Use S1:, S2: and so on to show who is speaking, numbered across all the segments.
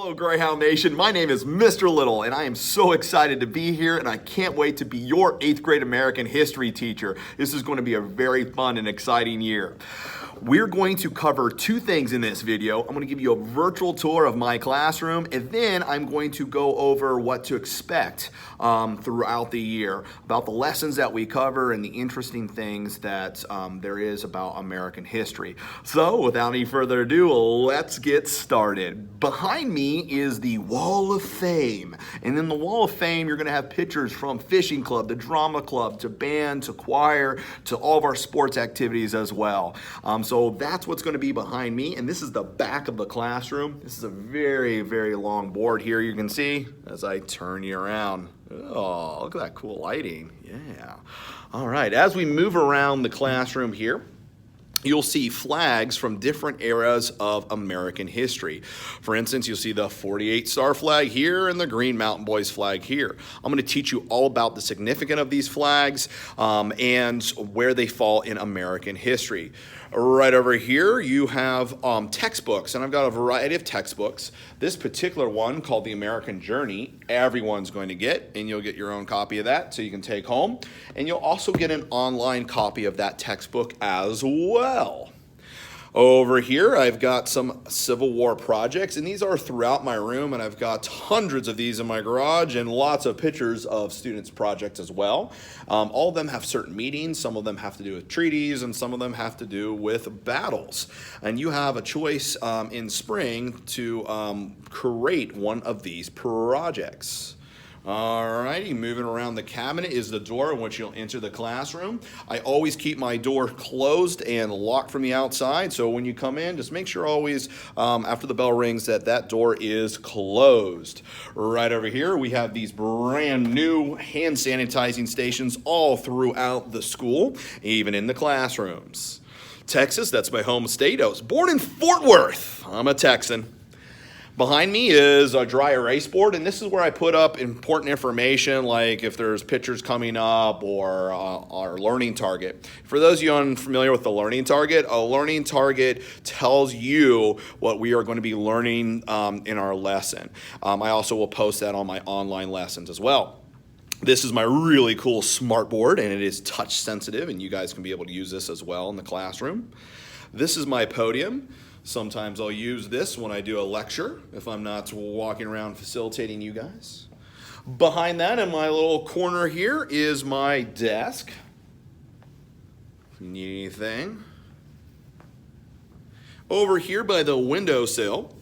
S1: Hello, Greyhound Nation. My name is Mr. Little, and I am so excited to be here, and I can't wait to be your 8th grade American history teacher. This is going to be a very fun and exciting year. We're going to cover two things in this video. I'm going to give you a virtual tour of my classroom, and then I'm going to go over what to expect throughout the year, about the lessons that we cover and the interesting things that there is about American history. So, without any further ado, let's get started. Behind me is the Wall of Fame, and in the Wall of Fame, you're going to have pictures from fishing club to drama club to band to choir to all of our sports activities as well. So that's what's going to be behind me, and this is the back of the classroom. This is a very, very long board here you can see as I turn you around. Oh, look at that cool lighting. Yeah. All right, as we move around the classroom here, you'll see flags from different eras of American history. For instance, you'll see the 48 Star flag here and the Green Mountain Boys flag here. I'm going to teach you all about the significance of these flags and where they fall in American history. Right over here, you have textbooks, and I've got a variety of textbooks. This particular one, called The American Journey, everyone's going to get, and you'll get your own copy of that so you can take home. And you'll also get an online copy of that textbook as well. Over here, I've got some Civil War projects, and these are throughout my room, and I've got hundreds of these in my garage and lots of pictures of students' projects as well. All of them have certain meanings. Some of them have to do with treaties, and some of them have to do with battles. And you have a choice in spring to create one of these projects. Alrighty, moving around the cabinet is the door in which you'll enter the classroom. I always keep my door closed and locked from the outside, so when you come in, just make sure always after the bell rings that door is closed. Right over here, we have these brand new hand sanitizing stations all throughout the school, even in the classrooms. Texas, that's my home state. I was born in Fort Worth. I'm a Texan. Behind me is a dry erase board, and this is where I put up important information like if there's pictures coming up or our learning target. For those of you unfamiliar with the learning target, a learning target tells you what we are going to be learning in our lesson. I also will post that on my online lessons as well. This is my really cool smart board, and it is touch sensitive, and you guys can be able to use this as well in the classroom. This is my podium. Sometimes I'll use this when I do a lecture if I'm not walking around facilitating you guys. Behind that in my little corner here is my desk. If you need anything. Over here by the windowsill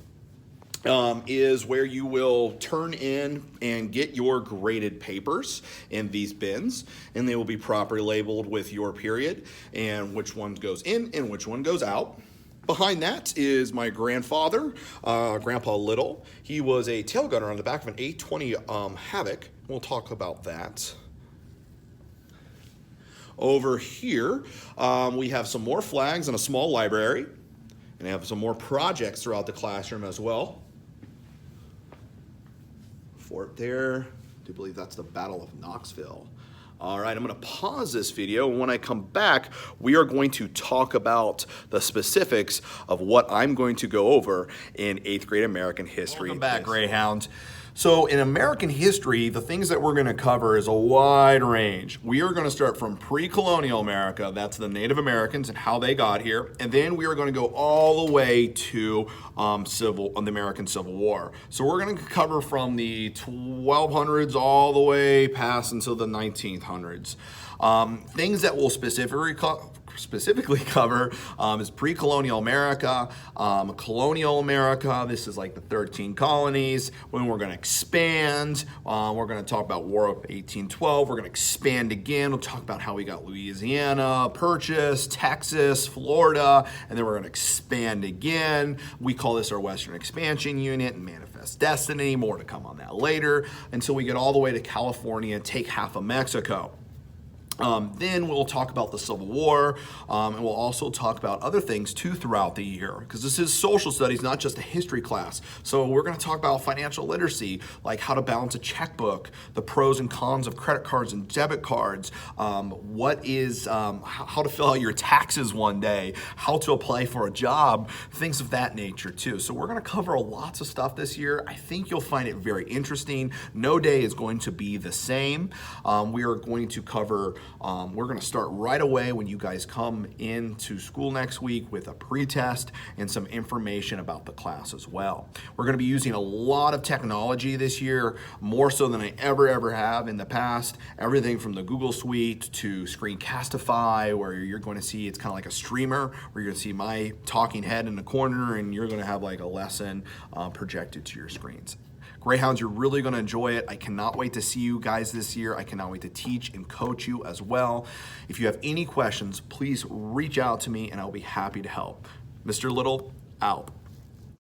S1: is where you will turn in and get your graded papers in these bins, and they will be properly labeled with your period and which one goes in and which one goes out. Behind that is my grandfather, Grandpa Little. He was a tail gunner on the back of an 820 Havoc. We'll talk about that. Over here, we have some more flags and a small library. And I have some more projects throughout the classroom as well. Fort there. I do believe that's the Battle of Knoxville. All right, I'm going to pause this video, and when I come back, we are going to talk about the specifics of what I'm going to go over in 8th grade American history. Welcome back, Greyhound. So in American history, the things that we're going to cover is a wide range. We are going to start from pre-colonial America, that's the Native Americans and how they got here, and then we are going to go all the way to the American Civil War. So we're going to cover from the 1200s all the way past until the 1900s. Things that will specifically cover is pre-colonial America, colonial America. This is like the 13 colonies. When we're going to expand, we're going to talk about War of 1812. We're going to expand again. We'll talk about how we got Louisiana purchased, Texas, Florida, and then we're going to expand again. We call this our Western Expansion Unit and Manifest Destiny. More to come on that later until we get all the way to California and take half of Mexico. Then we'll talk about the Civil War, and we'll also talk about other things too throughout the year, because this is social studies, not just a history class. So we're going to talk about financial literacy, like how to balance a checkbook, the pros and cons of credit cards and debit cards, how to fill out your taxes one day, how to apply for a job, things of that nature too. So we're going to cover lots of stuff this year. I think you'll find it very interesting. No day is going to be the same. We are going to cover we're going to start right away when you guys come into school next week with a pre-test and some information about the class as well. We're going to be using a lot of technology this year, more so than I ever have in the past. Everything from the Google Suite to Screencastify, where you're going to see it's kind of like a streamer, where you're going to see my talking head in the corner and you're going to have like a lesson projected to your screens. Greyhounds, you're really going to enjoy it. I cannot wait to see you guys this year. I cannot wait to teach and coach you as well. If you have any questions, please reach out to me and I'll be happy to help. Mr. Little, out.